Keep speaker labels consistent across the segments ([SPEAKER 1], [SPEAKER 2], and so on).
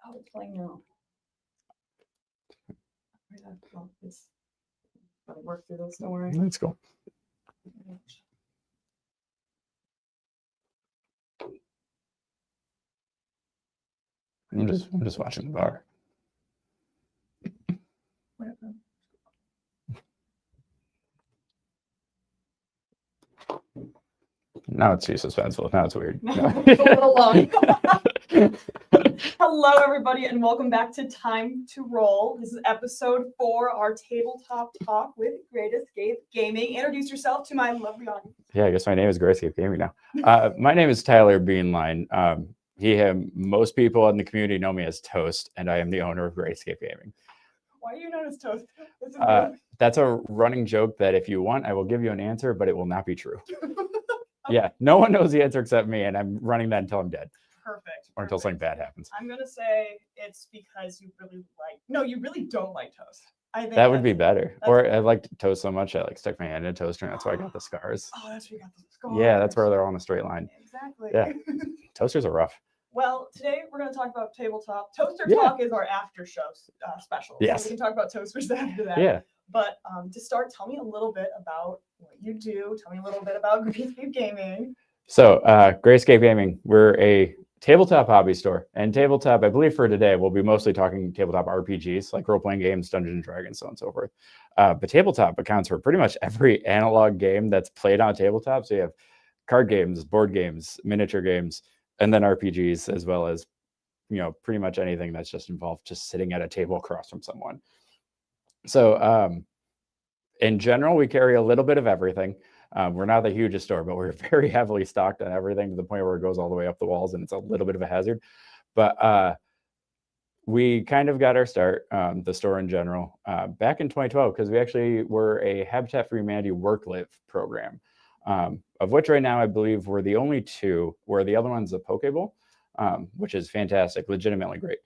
[SPEAKER 1] Oh, it's playing now. It's gotta work through this. Don't worry.
[SPEAKER 2] Let's go. I'm just watching the bar. Now it's too suspenseful. Now it's weird.
[SPEAKER 1] It's a little long. Hello, everybody, and welcome back to Time to Roll. This is episode 4, our tabletop talk with Great Escape Gaming. Introduce yourself to my lovely audience.
[SPEAKER 2] Yeah, I guess my name is Great Escape Gaming now. My name is Tyler Bienlein. Most people in the community know me as Toast, and I am the owner of Great Escape Gaming.
[SPEAKER 1] Why are you known as Toast?
[SPEAKER 2] That's a running joke that if you want, I will give you an answer, but it will not be true. Yeah, no one knows the answer except me, and I'm running that until I'm dead.
[SPEAKER 1] Perfect.
[SPEAKER 2] Or until something bad happens.
[SPEAKER 1] I'm going to say it's because you really don't like toast. I think
[SPEAKER 2] that would be better. Or I like toast so much, I stuck my hand in a toaster, and that's why I got the scars.
[SPEAKER 1] Oh, that's where you got the scars.
[SPEAKER 2] Yeah, that's where they're all in a straight line.
[SPEAKER 1] Exactly.
[SPEAKER 2] Yeah, toasters are rough.
[SPEAKER 1] Well, today we're going to talk about tabletop. Toaster Talk is our after show special.
[SPEAKER 2] Yes.
[SPEAKER 1] So we can talk about toasters after that.
[SPEAKER 2] Yeah.
[SPEAKER 1] But to start, tell me a little bit about what you do. Tell me a little bit about Great Escape Gaming.
[SPEAKER 2] So, Great Escape Gaming, we're a tabletop hobby store. And tabletop, I believe for today, we'll be mostly talking tabletop RPGs, like role-playing games, Dungeons and Dragons, so on and so forth. But tabletop accounts for pretty much every analog game that's played on tabletop. So you have card games, board games, miniature games, and then RPGs, as well as, pretty much anything that's just involved just sitting at a table across from someone. So in general, we carry a little bit of everything. We're not the hugest store, but we're very heavily stocked on everything to the point where it goes all the way up the walls, and it's a little bit of a hazard. But we kind of got our start, the store in general, back in 2012, because we actually were a Habitat for Humanity work-live program, of which right now I believe we're the only two, where the other one's a Poke Bowl, which is fantastic, legitimately great.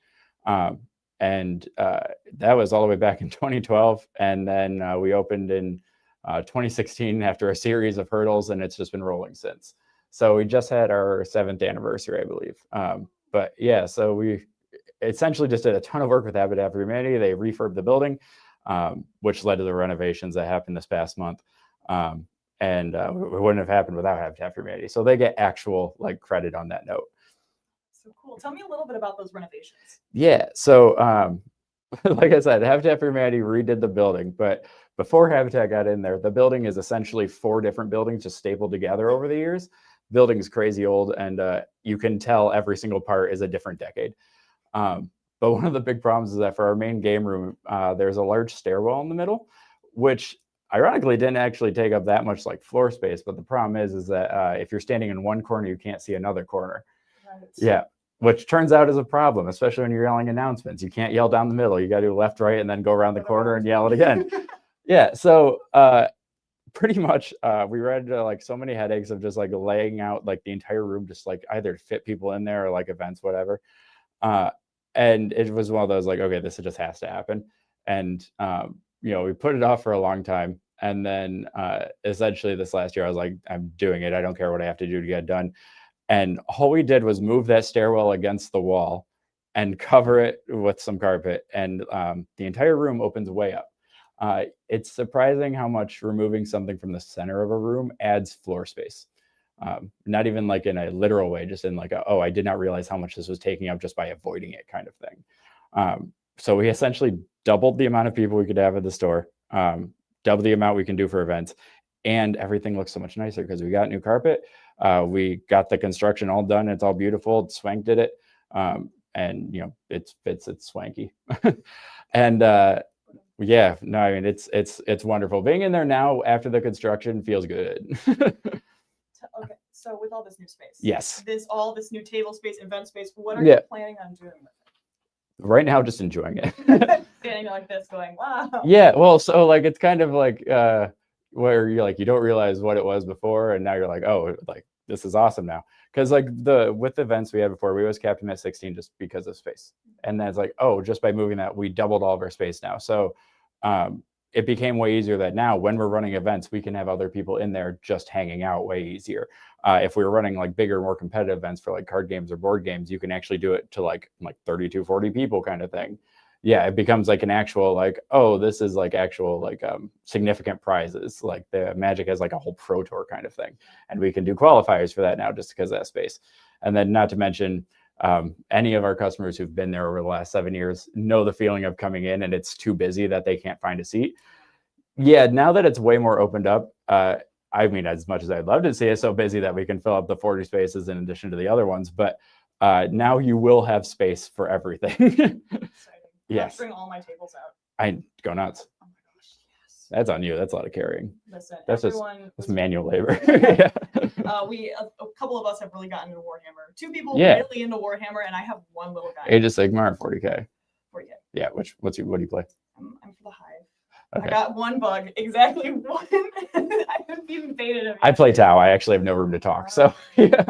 [SPEAKER 2] And that was all the way back in 2012. And then we opened in 2016 after a series of hurdles, and it's just been rolling since. So we just had our 7th anniversary, I believe. But yeah, so we essentially just did a ton of work with Habitat for Humanity. They refurbed the building, which led to the renovations that happened this past month. And it wouldn't have happened without Habitat for Humanity. So they get actual credit on that note.
[SPEAKER 1] So cool. Tell me a little bit about those renovations.
[SPEAKER 2] Yeah. So like I said, Habitat for Humanity redid the building, but before Habitat got in there, the building is essentially 4 different buildings just stapled together over the years. Building is crazy old, and you can tell every single part is a different decade. But one of the big problems is that for our main game room, there's a large stairwell in the middle, which ironically didn't actually take up that much floor space. But the problem is that if you're standing in one corner, you can't see another corner.
[SPEAKER 1] Right.
[SPEAKER 2] Yeah. Which turns out is a problem, especially when you're yelling announcements. You can't yell down the middle. You got to do left, right, and then go around the corner and yell it again. Yeah. So pretty much we ran into so many headaches of just laying out the entire room, just either to fit people in there or events, whatever. And it was one of those okay, this just has to happen. And we put it off for a long time. And then essentially this last year, I was like, I'm doing it. I don't care what I have to do to get it done. And all we did was move that stairwell against the wall and cover it with some carpet. And the entire room opens way up. It's surprising how much removing something from the center of a room adds floor space. Not even in a literal way, just in I did not realize how much this was taking up just by avoiding it kind of thing. So we essentially doubled the amount of people we could have at the store, double the amount we can do for events. And everything looks so much nicer because we got new carpet. We got the construction all done. It's all beautiful. Swank did it. And it fits, it's swanky. And yeah, no, I mean, it's wonderful. Being in there now after the construction feels good.
[SPEAKER 1] Okay. So with all this new space.
[SPEAKER 2] Yes.
[SPEAKER 1] All this new table space, event space, what are you planning on doing with it?
[SPEAKER 2] Right now, just enjoying it.
[SPEAKER 1] Standing like this going, wow.
[SPEAKER 2] Yeah. Well, so it's kind of where you're you don't realize what it was before, and now you're oh, this is awesome now. Because with the events we had before, we always capped them at 16 just because of space. And then it's oh, just by moving that, we doubled all of our space now. So it became way easier that now when we're running events, we can have other people in there just hanging out way easier. If we were running like bigger, more competitive events for like card games or board games, you can actually do it to like 32, 40 people kind of thing. Yeah, it becomes like an actual like, oh, this is like actual like significant prizes. Like the Magic has like a whole Pro Tour kind of thing. And we can do qualifiers for that now just because of that space. And then not to mention, any of our customers who've been there over the last 7 years know the feeling of coming in and it's too busy that they can't find a seat. Yeah, now that it's way more opened up, I mean, as much as I'd love to see it so busy that we can fill up the 40 spaces in addition to the other ones, but now you will have space for everything. Yes.
[SPEAKER 1] Bring all my tables out.
[SPEAKER 2] I go nuts.
[SPEAKER 1] Oh my gosh, yes.
[SPEAKER 2] That's on you. That's a lot of carrying.
[SPEAKER 1] Listen,
[SPEAKER 2] That's
[SPEAKER 1] everyone.
[SPEAKER 2] That's manual labor. Yeah.
[SPEAKER 1] A couple of us have really gotten into Warhammer. 2 people
[SPEAKER 2] Yeah.
[SPEAKER 1] really into Warhammer, and I have one little guy.
[SPEAKER 2] Age of Sigmar, 40K.
[SPEAKER 1] 40K.
[SPEAKER 2] Yeah. What do you play?
[SPEAKER 1] I'm for the Hive.
[SPEAKER 2] Okay.
[SPEAKER 1] I got one bug, exactly one. I haven't even baited him.
[SPEAKER 2] I play Tau. I actually have no room to talk. So yeah.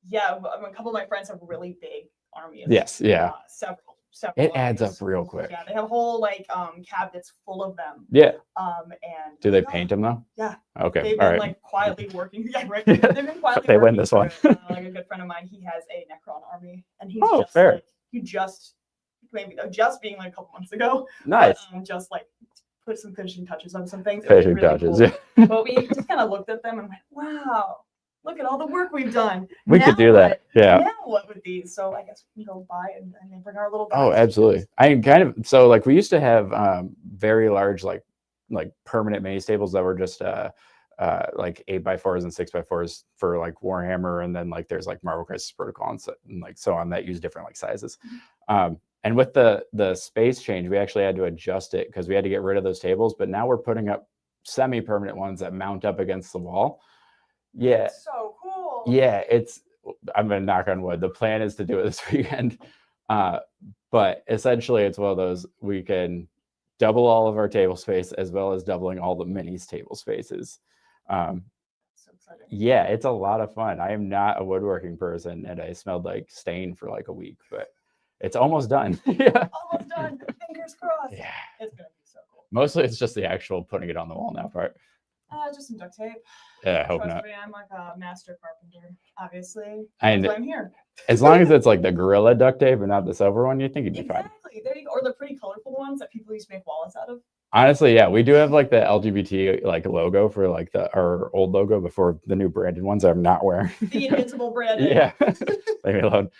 [SPEAKER 1] Yeah, a couple of my friends have really big armies.
[SPEAKER 2] Yes. Yeah.
[SPEAKER 1] Several.
[SPEAKER 2] It adds
[SPEAKER 1] armies.
[SPEAKER 2] up real quick.
[SPEAKER 1] Yeah, they have whole like cabinets full of them.
[SPEAKER 2] Yeah.
[SPEAKER 1] And
[SPEAKER 2] Do they paint them though?
[SPEAKER 1] Yeah.
[SPEAKER 2] Okay.
[SPEAKER 1] They've
[SPEAKER 2] all
[SPEAKER 1] been
[SPEAKER 2] right.
[SPEAKER 1] like quietly working. Yeah, right. They've been quietly.
[SPEAKER 2] They win
[SPEAKER 1] working
[SPEAKER 2] this
[SPEAKER 1] for
[SPEAKER 2] one.
[SPEAKER 1] it. Like a good friend of mine, he has a Necron army, and he's just
[SPEAKER 2] fair.
[SPEAKER 1] like he just maybe just being like a couple months ago.
[SPEAKER 2] Nice.
[SPEAKER 1] But, just like put some finishing touches on some things.
[SPEAKER 2] Finishing
[SPEAKER 1] really
[SPEAKER 2] touches.
[SPEAKER 1] cool.
[SPEAKER 2] Yeah.
[SPEAKER 1] But we just kind of looked at them and went, "Wow, look at all the work we've done."
[SPEAKER 2] We could do that. Yeah.
[SPEAKER 1] Now what with these? So I guess we can go buy and then bring our little.
[SPEAKER 2] Oh,
[SPEAKER 1] guys.
[SPEAKER 2] absolutely. I kind of so like we used to have very large like permanent mini tables that were just like 8x4s and 6x4s for like Warhammer, and then like there's like Marvel Crisis Protocol and like so on that use different like sizes. And with the space change, we actually had to adjust it because we had to get rid of those tables. But now we're putting up semi-permanent ones that mount up against the wall. Yeah.
[SPEAKER 1] That's so cool.
[SPEAKER 2] Yeah, I'm gonna knock on wood. The plan is to do it this weekend. But essentially it's one of those we can double all of our table space as well as doubling all the minis table spaces.
[SPEAKER 1] So exciting.
[SPEAKER 2] Yeah, it's a lot of fun. I am not a woodworking person and I smelled like stain for like a week, but it's almost done. Yeah.
[SPEAKER 1] Almost done. Fingers crossed.
[SPEAKER 2] Yeah.
[SPEAKER 1] It's gonna be so cool.
[SPEAKER 2] Mostly it's just the actual putting it on the wall now part.
[SPEAKER 1] Just some duct tape.
[SPEAKER 2] Yeah, I hope
[SPEAKER 1] Trust
[SPEAKER 2] not.
[SPEAKER 1] me, I'm like a master carpenter, obviously.
[SPEAKER 2] And
[SPEAKER 1] That's why I'm here.
[SPEAKER 2] as long as it's like the Gorilla duct tape and not the silver one, you think you'd be fine.
[SPEAKER 1] Exactly. There you go. Or the pretty colorful ones that people used to make wallets out of.
[SPEAKER 2] Honestly, yeah, we do have like the LGBT like logo for like our old logo before the new branded ones I'm not wearing.
[SPEAKER 1] The invincible branding.
[SPEAKER 2] Yeah, leave me alone.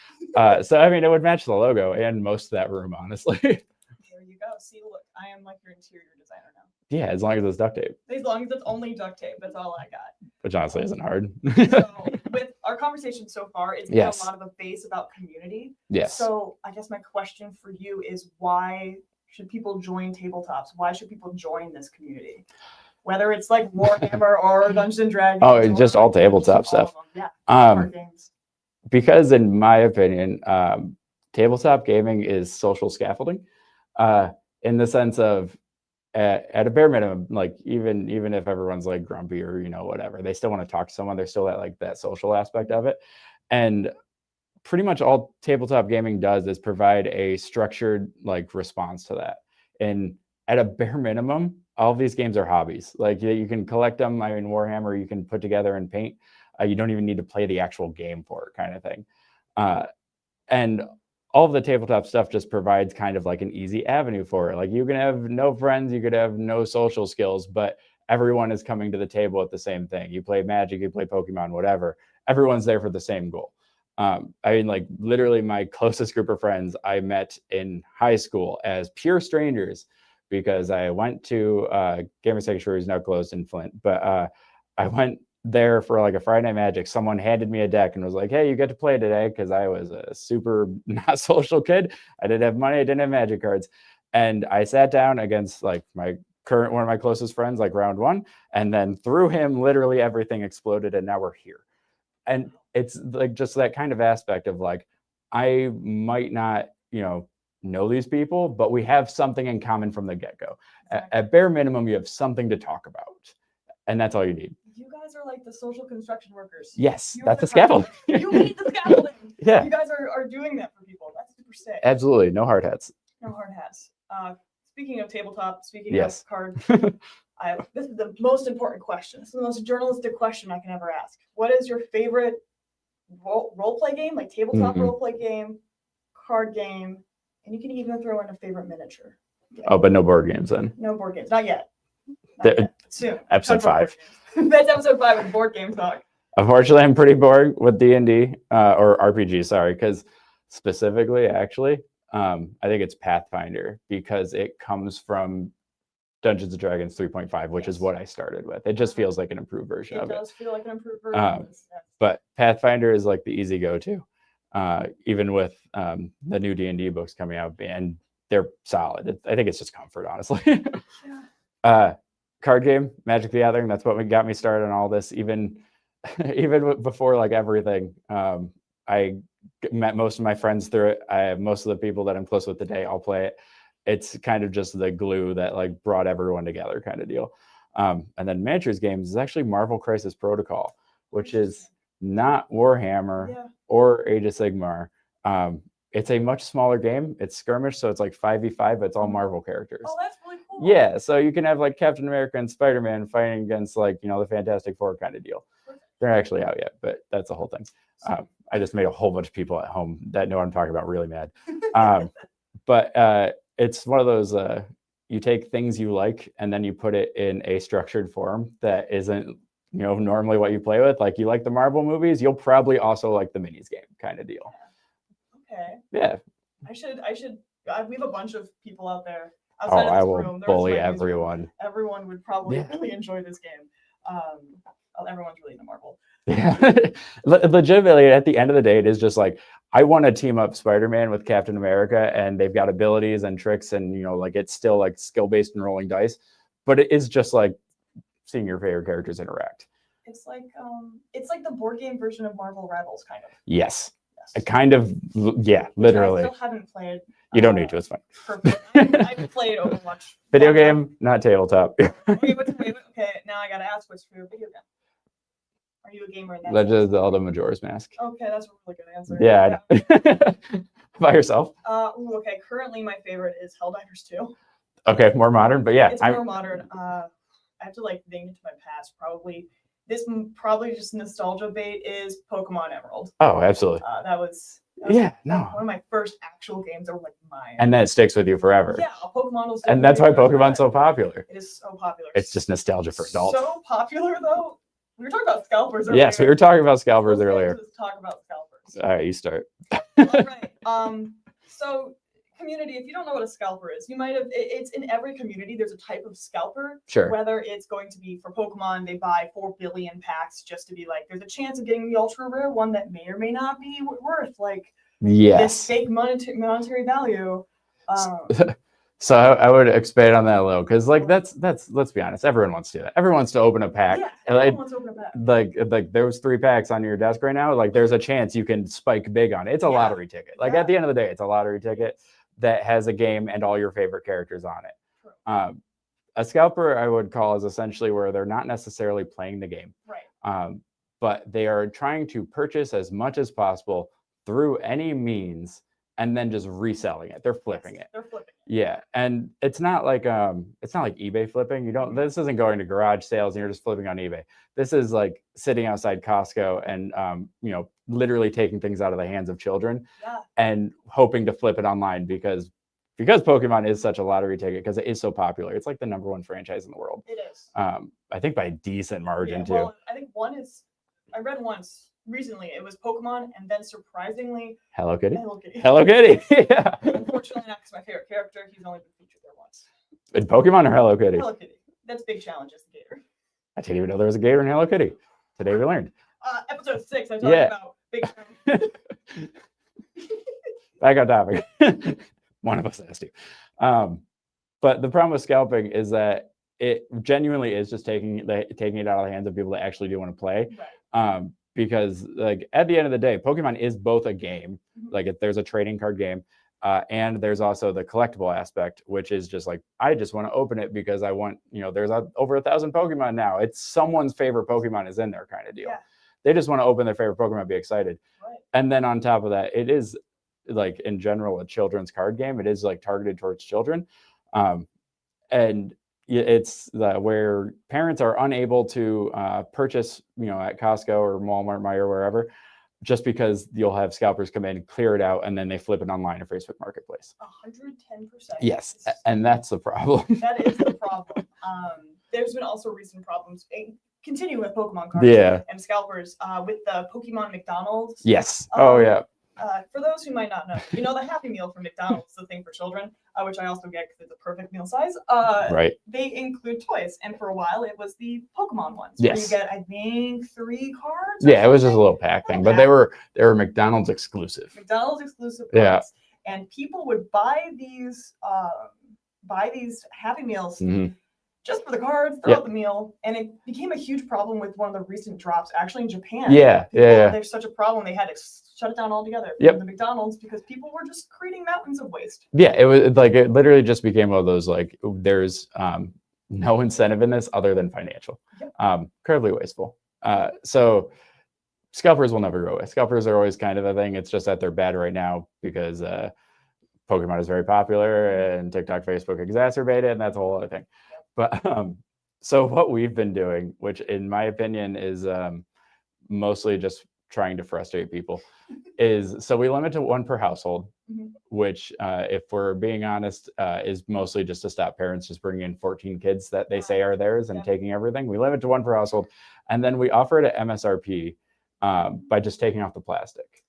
[SPEAKER 2] So I mean, it would match the logo and most of that room, honestly.
[SPEAKER 1] There you go. See, look, I am like your interior designer now.
[SPEAKER 2] Yeah, as long as it's duct tape,
[SPEAKER 1] As long as it's only duct tape, that's all I got.
[SPEAKER 2] which honestly isn't hard.
[SPEAKER 1] So with our conversation so far, it's been
[SPEAKER 2] Yes.
[SPEAKER 1] a lot of a base about community.
[SPEAKER 2] Yes.
[SPEAKER 1] So I guess my question for you is why should people join tabletops? Why should people join this community? Whether it's like Warhammer or Dungeons and Dragons.
[SPEAKER 2] Oh, it's
[SPEAKER 1] or
[SPEAKER 2] just all tabletop
[SPEAKER 1] just all of
[SPEAKER 2] stuff.
[SPEAKER 1] them. Yeah. Card
[SPEAKER 2] Um,
[SPEAKER 1] games.
[SPEAKER 2] because in my opinion, tabletop gaming is social scaffolding, in the sense of at a bare minimum, like even if everyone's like grumpy or whatever, they still want to talk to someone. There's still that social aspect of it, and pretty much all tabletop gaming does is provide a structured like response to that. And at a bare minimum, all of these games are hobbies. Like you can collect them. I mean, Warhammer, you can put together and paint. You don't even need to play the actual game for it, kind of thing. And all of the tabletop stuff just provides kind of like an easy avenue for it. Like you can have no friends, you could have no social skills, but everyone is coming to the table at the same thing. You play Magic, you play Pokemon, whatever. Everyone's there for the same goal. I mean, like literally my closest group of friends I met in high school as pure strangers because I went to Gamer Sanctuary is now closed in Flint, but I went there for like a Friday Night Magic. Someone handed me a deck and was like, hey, you get to play today, because I was a super not social kid. I didn't have money, I didn't have Magic cards. And I sat down against like one of my closest friends, like round one, and then through him, literally everything exploded, and now we're here. And it's like just that kind of aspect of like, I might not, know these people, but we have something in common from the get-go.
[SPEAKER 1] Exactly.
[SPEAKER 2] At bare minimum, you have something to talk about, and that's all you need.
[SPEAKER 1] You guys are like the social construction workers.
[SPEAKER 2] Yes,
[SPEAKER 1] You're
[SPEAKER 2] that's the
[SPEAKER 1] carpenters.
[SPEAKER 2] scaffold.
[SPEAKER 1] You need the scaffolding.
[SPEAKER 2] Yeah.
[SPEAKER 1] You guys are doing that for people. That's super sick.
[SPEAKER 2] Absolutely, no hard hats.
[SPEAKER 1] No hard hats. Speaking of tabletop, speaking
[SPEAKER 2] Yes.
[SPEAKER 1] of cards, this is the most important question. This is the most journalistic question I can ever ask. What is your favorite role play game, like tabletop role play game, card game, and you can even throw in a favorite miniature game.
[SPEAKER 2] Oh, but no board games then.
[SPEAKER 1] No board games, not yet. Not yet. Soon.
[SPEAKER 2] Episode 5.
[SPEAKER 1] That's episode 5 with board game talk.
[SPEAKER 2] Unfortunately, I'm pretty bored with D&D or RPG. Sorry, because specifically, actually, I think it's Pathfinder because it comes from Dungeons and Dragons 3.5, which is what I started with. It just feels like an improved version of it. It does
[SPEAKER 1] feel like an improved version.
[SPEAKER 2] But Pathfinder is like the easy go-to, even with the new D&D books coming out, and they're solid. I think it's just comfort, honestly. Card game, Magic the Gathering. That's what got me started on all this. Even before like everything, I met most of my friends through it. Most of the people that I'm close with today, I'll play it. It's kind of just the glue that like brought everyone together kind of deal. And then miniatures games is actually Marvel Crisis Protocol, which is not Warhammer or Age of Sigmar. It's a much smaller game. It's skirmish, so it's like 5v5, but it's all Marvel characters.
[SPEAKER 1] Oh, that's really cool.
[SPEAKER 2] Yeah, so you can have like Captain America and Spider-Man fighting against like, the Fantastic Four kind of deal. They're actually out yet, but that's a whole thing. I just made a whole bunch of people at home that know what I'm talking about really mad. But it's one of those, you take things you like and then you put it in a structured form that isn't, normally what you play with. Like you like the Marvel movies, you'll probably also like the minis game kind of deal.
[SPEAKER 1] Okay.
[SPEAKER 2] Yeah.
[SPEAKER 1] We have a bunch of people out there.
[SPEAKER 2] I will bully everyone.
[SPEAKER 1] Everyone would probably really enjoy this game. Everyone's really into Marvel.
[SPEAKER 2] Yeah. Legitimately, at the end of the day, it is just like, I want to team up Spider-Man with Captain America, and they've got abilities and tricks, and like it's still like skill-based and rolling dice, but it is just like seeing your favorite characters interact.
[SPEAKER 1] It's like the board game version of Marvel Rivals, kind of.
[SPEAKER 2] Yes. Kind of, yeah, literally.
[SPEAKER 1] I still haven't played.
[SPEAKER 2] You don't need to, it's fine.
[SPEAKER 1] Perfect. I've played Overwatch.
[SPEAKER 2] Video game, not tabletop.
[SPEAKER 1] Okay, now I gotta ask, what's your video game? Are you a gamer in that?
[SPEAKER 2] Legend of Zelda Majora's Mask.
[SPEAKER 1] Okay, that's a really good answer.
[SPEAKER 2] Yeah, I know. By yourself?
[SPEAKER 1] Okay, currently my favorite is Helldivers 2.
[SPEAKER 2] Okay, more modern, but yeah.
[SPEAKER 1] It's more modern. I have to like think into my past. Probably just nostalgia bait is Pokemon Emerald.
[SPEAKER 2] Oh, absolutely.
[SPEAKER 1] That was
[SPEAKER 2] one
[SPEAKER 1] of my first actual games that were like mine.
[SPEAKER 2] And then it sticks with you forever.
[SPEAKER 1] Yeah, Pokemon will.
[SPEAKER 2] And that's why Pokemon's so popular.
[SPEAKER 1] It is so popular.
[SPEAKER 2] It's just nostalgia for adults.
[SPEAKER 1] So popular though. We were talking about scalpers earlier.
[SPEAKER 2] Yes, we were talking about scalpers earlier.
[SPEAKER 1] Let's talk about scalpers.
[SPEAKER 2] All right, you start.
[SPEAKER 1] All right. So community, if you don't know what a scalper is, you might have, it's in every community, there's a type of scalper.
[SPEAKER 2] Sure.
[SPEAKER 1] Whether it's going to be for Pokemon, they buy 4 billion packs just to be like, there's a chance of getting the ultra rare one that may or may not be worth like this fake monetary value.
[SPEAKER 2] So I would expand on that a little, because like that's let's be honest, everyone wants to do that. Everyone wants to open a pack.
[SPEAKER 1] Yeah, everyone wants to open a pack.
[SPEAKER 2] Like there's 3 packs on your desk right now. Like there's a chance you can spike big on it. It's a lottery ticket. Like at the end of the day, it's a lottery ticket that has a game and all your favorite characters on it. A scalper I would call is essentially where they're not necessarily playing the game,
[SPEAKER 1] right?
[SPEAKER 2] But they are trying to purchase as much as possible through any means, and then just reselling it. They're flipping it.
[SPEAKER 1] They're flipping it.
[SPEAKER 2] Yeah, and it's not like eBay flipping. You don't. This isn't going to garage sales and you're just flipping on eBay. This is like sitting outside Costco and literally taking things out of the hands of children and hoping to flip it online because Pokemon is such a lottery ticket, because it is so popular. It's like the #1 franchise in the world.
[SPEAKER 1] It is.
[SPEAKER 2] I think by a decent margin too.
[SPEAKER 1] Well, I think one is. I read once recently. It was Pokemon, and then surprisingly,
[SPEAKER 2] Hello Kitty.
[SPEAKER 1] Hello Kitty.
[SPEAKER 2] Yeah.
[SPEAKER 1] Unfortunately, not because my favorite character. He's only been featured there once.
[SPEAKER 2] In Pokemon or Hello Kitty?
[SPEAKER 1] Hello Kitty. That's big challenge as a gator.
[SPEAKER 2] I didn't even know there was a gator in Hello Kitty. Today we learned.
[SPEAKER 1] Episode 6. I talked about big challenge.
[SPEAKER 2] Back on topic. One of us has to. But the problem with scalping is that it genuinely is just taking it out of the hands of people that actually do want to play.
[SPEAKER 1] Right.
[SPEAKER 2] Because like at the end of the day, Pokemon is both a game. Like if there's a trading card game, and there's also the collectible aspect, which is just like, I just want to open it because I want, there's over 1,000 Pokemon now. It's someone's favorite Pokemon is in there kind of deal.
[SPEAKER 1] Yeah.
[SPEAKER 2] They just want to open their favorite Pokemon and be excited.
[SPEAKER 1] Right.
[SPEAKER 2] And then on top of that, it is like in general a children's card game. It is like targeted towards children, and it's where parents are unable to purchase, at Costco or Walmart, Meijer, wherever, just because you'll have scalpers come in, clear it out, and then they flip it online or Facebook Marketplace.
[SPEAKER 1] 110%.
[SPEAKER 2] Yes, and that's the problem.
[SPEAKER 1] That is the problem. There's been also recent problems. Continue with Pokemon cards and scalpers with the Pokemon McDonald's.
[SPEAKER 2] Yes.
[SPEAKER 1] For those who might not know, the Happy Meal from McDonald's, the thing for children, which I also get because it's a perfect meal size.
[SPEAKER 2] Right.
[SPEAKER 1] They include toys, and for a while it was the Pokemon ones.
[SPEAKER 2] Yes.
[SPEAKER 1] Where you get, I think, 3 cards.
[SPEAKER 2] Yeah, it was just a little pack thing, but they were McDonald's exclusive.
[SPEAKER 1] McDonald's exclusive.
[SPEAKER 2] Yeah.
[SPEAKER 1] And people would buy these Happy Meals. Mm-hmm. Just for the cards, throughout the meal, and it became a huge problem with one of the recent drops, actually in Japan. There's such a problem, they had to shut it down altogether from the McDonald's because people were just creating mountains of waste. Yeah, it was like it literally just became one of those like there's no incentive in this other than financial. Incredibly wasteful. So scalpers will never go away. Scalpers are always kind of a thing. It's just that they're bad right now because Pokemon is very popular and TikTok, Facebook exacerbate it, and that's a whole other thing. But so what we've been doing, which in my opinion is mostly just trying to frustrate people, is so we limit to 1 per household, which if we're being honest, is mostly just to stop parents just bringing in 14 kids that they say are theirs and taking everything. We limit to 1 per household, and then we offer it at MSRP by just taking off the plastic,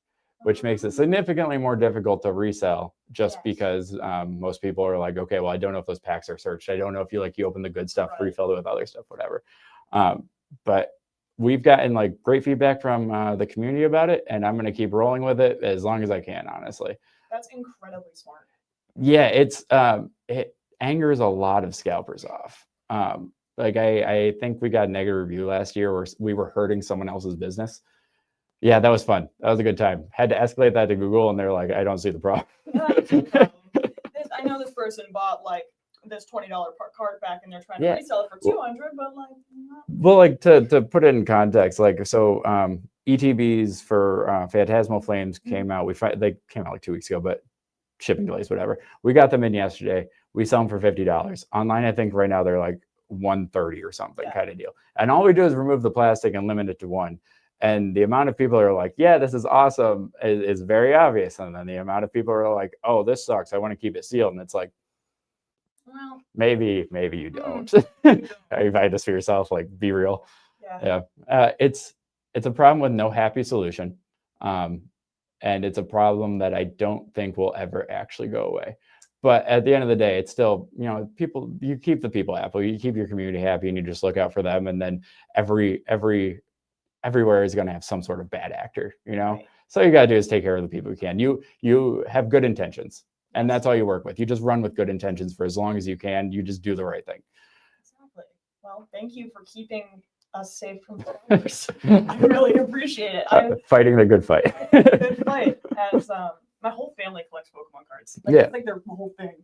[SPEAKER 1] which makes it significantly more difficult to resell just because most people are like, okay, well, I don't know if those packs are searched. I don't know if you open the good stuff, refilled it with other stuff, whatever. But we've gotten like great feedback from the community about it, and I'm going to keep rolling with it as long as I can, honestly. That's incredibly smart. Yeah, it angers a lot of scalpers off. Like I think we got a negative review last year where we were hurting someone else's business. Yeah, that was fun. That was a good time. Had to escalate that to Google, and they're like, I don't see the problem. I know this person bought like this $20 card back, and they're trying to resell it for $200, but like. Well, like to put it in context, like so, ETBs for Phantasmal Flames came out. They came out like 2 weeks ago, but shipping delays, whatever. We got them in yesterday. We sell them for $50 online. I think right now they're like $130 or something kind of deal. And all we do is remove the plastic and limit it to 1. And the amount of people are like, yeah, this is awesome, is very obvious. And then the amount of people are like, oh, this sucks, I want to keep it sealed. And it's like, well, maybe you don't. You find this for yourself, like be real. It's a problem with no happy solution. And it's a problem that I don't think will ever actually go away. But at the end of the day, it's still, people, you keep the people happy, you keep your community happy, and you just look out for them. And then everywhere is going to have some sort of bad actor, Right. So all you got to do is take care of the people you can. You have good intentions, and that's all you work with. You just run with good intentions for as long as you can. You just do the right thing. Exactly. Well, thank you for keeping us safe from predators. I really appreciate it. Fighting the good fight. Good fight. As my whole family collects Pokemon cards. It's like their whole thing.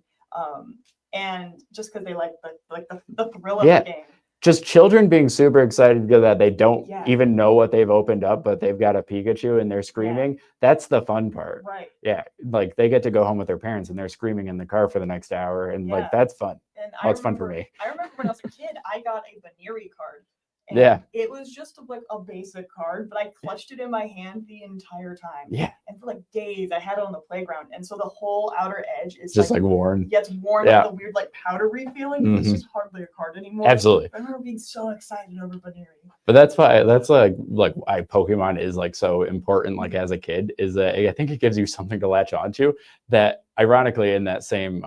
[SPEAKER 1] And just because they like the thrill of the game. Just children being super excited that they don't even know what they've opened up, but they've got a Pikachu and they're screaming. That's the fun part. Right. Yeah. Like they get to go home with their parents and they're screaming in the car for the next hour. And like, that's fun. And it's fun for me. I remember when I was a kid, I got a Bienlein card. And it was just like a basic card, but I clutched it in my hand the entire time. Yeah. And for like days, I had it on the playground. And so the whole outer edge is just like worn. Yeah, it's worn with the weird like powdery feeling. Mm-hmm. It's just hardly a card anymore. Absolutely. I remember being so excited over Bienlein. But that's why why Pokemon is like so important. Like as a kid, is that I think it gives you something to latch onto. That ironically, in that same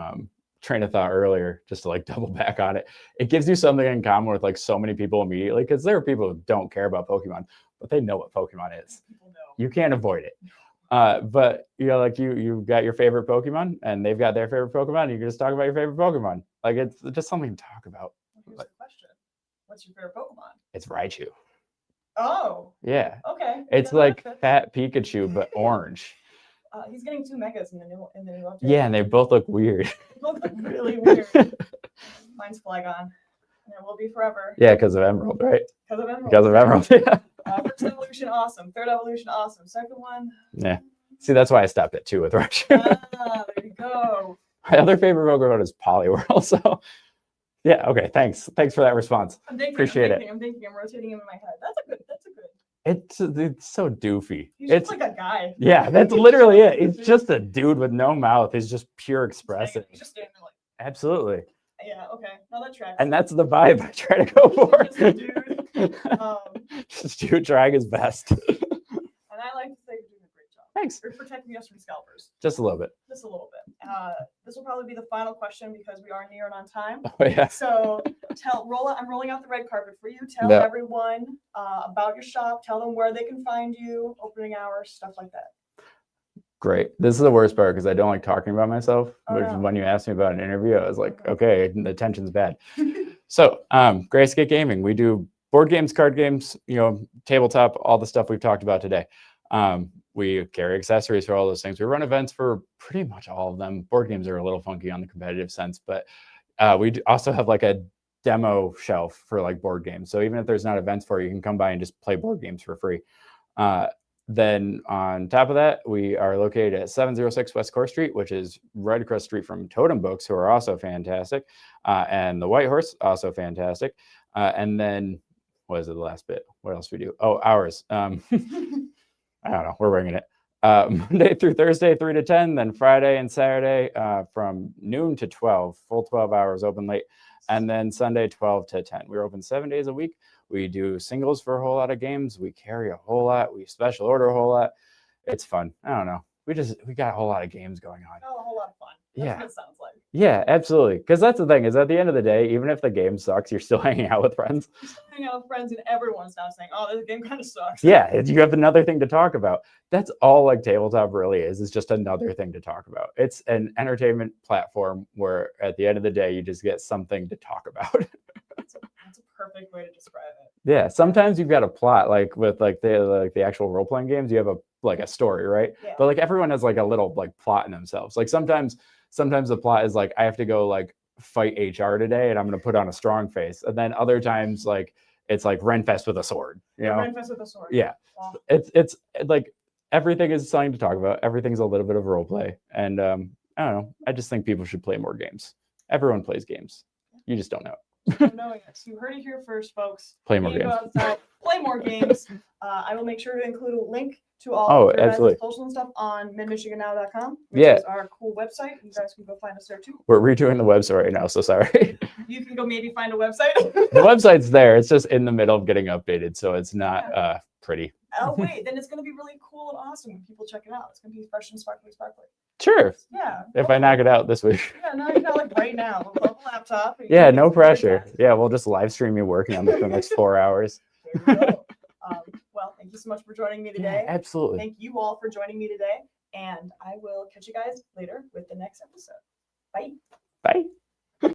[SPEAKER 1] train of thought earlier, just to like double back on it, it gives you something in common with like so many people immediately, because there are people who don't care about Pokemon, but they know what Pokemon is. You can't avoid it. But like you've got your favorite Pokemon and they've got their favorite Pokemon, and you can just talk about your favorite Pokemon. Like it's just something to talk about. Here's the question. What's your favorite Pokemon? It's Raichu. Oh. Yeah. Okay. It's like fat Pikachu, but orange. He's getting 2 megas in the new update. Yeah, and they both look weird. They both look really weird. Mine's Flygon. And it will be forever. Yeah, because of Emerald, right? Because of Emerald, yeah. First evolution, awesome. Third evolution, awesome. Second one,
[SPEAKER 2] See, that's why I stopped at 2 with Rush.
[SPEAKER 1] There you go.
[SPEAKER 2] My other favorite poker mode is Polyworld. So, yeah, okay, thanks for that response. Appreciate it.
[SPEAKER 1] I'm rotating him in my head. That's a good.
[SPEAKER 2] It's so doofy.
[SPEAKER 1] He's just like a guy.
[SPEAKER 2] Yeah, that's literally it. He's just a dude with no mouth. He's just pure expressive.
[SPEAKER 1] He's just standing there like.
[SPEAKER 2] Absolutely.
[SPEAKER 1] Yeah. Okay. Now that tracks.
[SPEAKER 2] And that's the vibe I try to go for.
[SPEAKER 1] Just a dude.
[SPEAKER 2] Just dude trying his best.
[SPEAKER 1] And I like to say you're doing a great job.
[SPEAKER 2] Thanks.
[SPEAKER 1] You're protecting us from scalpers.
[SPEAKER 2] Just a little bit.
[SPEAKER 1] Just a little bit. This will probably be the final question because we are near and on time.
[SPEAKER 2] Oh yeah.
[SPEAKER 1] So I'm rolling out the red carpet for you. Tell everyone about your shop. Tell them where they can find you, opening hours, stuff like that. Great.
[SPEAKER 2] This is the worst part because I don't like talking about myself.
[SPEAKER 1] Oh,
[SPEAKER 2] which
[SPEAKER 1] no.
[SPEAKER 2] When you asked me about an interview, I was like, okay, the tension's bad. So, Grayscape Gaming, we do board games, card games, tabletop, all the stuff we've talked about today. We carry accessories for all those things. We run events for pretty much all of them. Board games are a little funky on the competitive sense, but we also have like a demo shelf for like board games. So even if there's not events for you, you can come by and just play board games for free. Then on top of that, we are located at 706 West Core Street, which is right across the street from Totem Books, who are also fantastic. And the White Horse, also fantastic. And then, what is it, the last bit? What else do we do? Oh, hours. I don't know. We're winging it. Monday through Thursday, 3 to 10. Then Friday and Saturday from noon to 12, full 12 hours open late. And then Sunday, 12 to 10. We're open 7 days a week. We do singles for a whole lot of games. We carry a whole lot. We special order a whole lot. It's fun. I don't know. We got a whole lot of games going on.
[SPEAKER 1] Oh, a whole lot of fun. That's what it sounds like.
[SPEAKER 2] Yeah, absolutely. Because that's the thing, is at the end of the day, even if the game sucks, you're still hanging out with friends.
[SPEAKER 1] You're still hanging out with friends, and everyone's now saying, "Oh, this game kind of sucks."
[SPEAKER 2] Yeah, you have another thing to talk about. That's all like tabletop really is just another thing to talk about. It's an entertainment platform where at the end of the day, you just get something to talk about.
[SPEAKER 1] That's a perfect way to describe it.
[SPEAKER 2] Yeah, sometimes you've got a plot, like with the actual role playing games, you have a story, right?
[SPEAKER 1] Yeah.
[SPEAKER 2] But like everyone has like a little like plot in themselves. Like sometimes the plot is like I have to go like fight HR today, and I'm gonna put on a strong face. And then other times like it's like Renfest with a sword.
[SPEAKER 1] Renfest with a sword.
[SPEAKER 2] Yeah, wow. It's like everything is something to talk about. Everything's a little bit of role play, and I don't know. I just think people should play more games. Everyone plays games. You just don't know it.
[SPEAKER 1] Knowing this, you heard it here first, folks.
[SPEAKER 2] Play more games.
[SPEAKER 1] Go outside, play more games. I will make sure to include a link to all of your guys' social and stuff on midmichigannow.com, which is our cool website. You guys can go find us there too.
[SPEAKER 2] We're redoing the website right now, so sorry.
[SPEAKER 1] You can go maybe find a website.
[SPEAKER 2] The website's there. It's just in the middle of getting updated, so it's not pretty.
[SPEAKER 1] Oh wait, then it's gonna be really cool and awesome when people check it out. It's gonna be fresh and sparkly.
[SPEAKER 2] Sure.
[SPEAKER 1] Yeah.
[SPEAKER 2] If I knock it out this week.
[SPEAKER 1] Yeah, no, you got like right now. We'll pull up a laptop.
[SPEAKER 2] Yeah, no pressure. Yeah, we'll just live stream you working on this for the next 4 hours.
[SPEAKER 1] There you go. Well, thank you so much for joining me today.
[SPEAKER 2] Yeah, absolutely.
[SPEAKER 1] Thank you all for joining me today, and I will catch you guys later with the next episode. Bye.
[SPEAKER 2] Bye.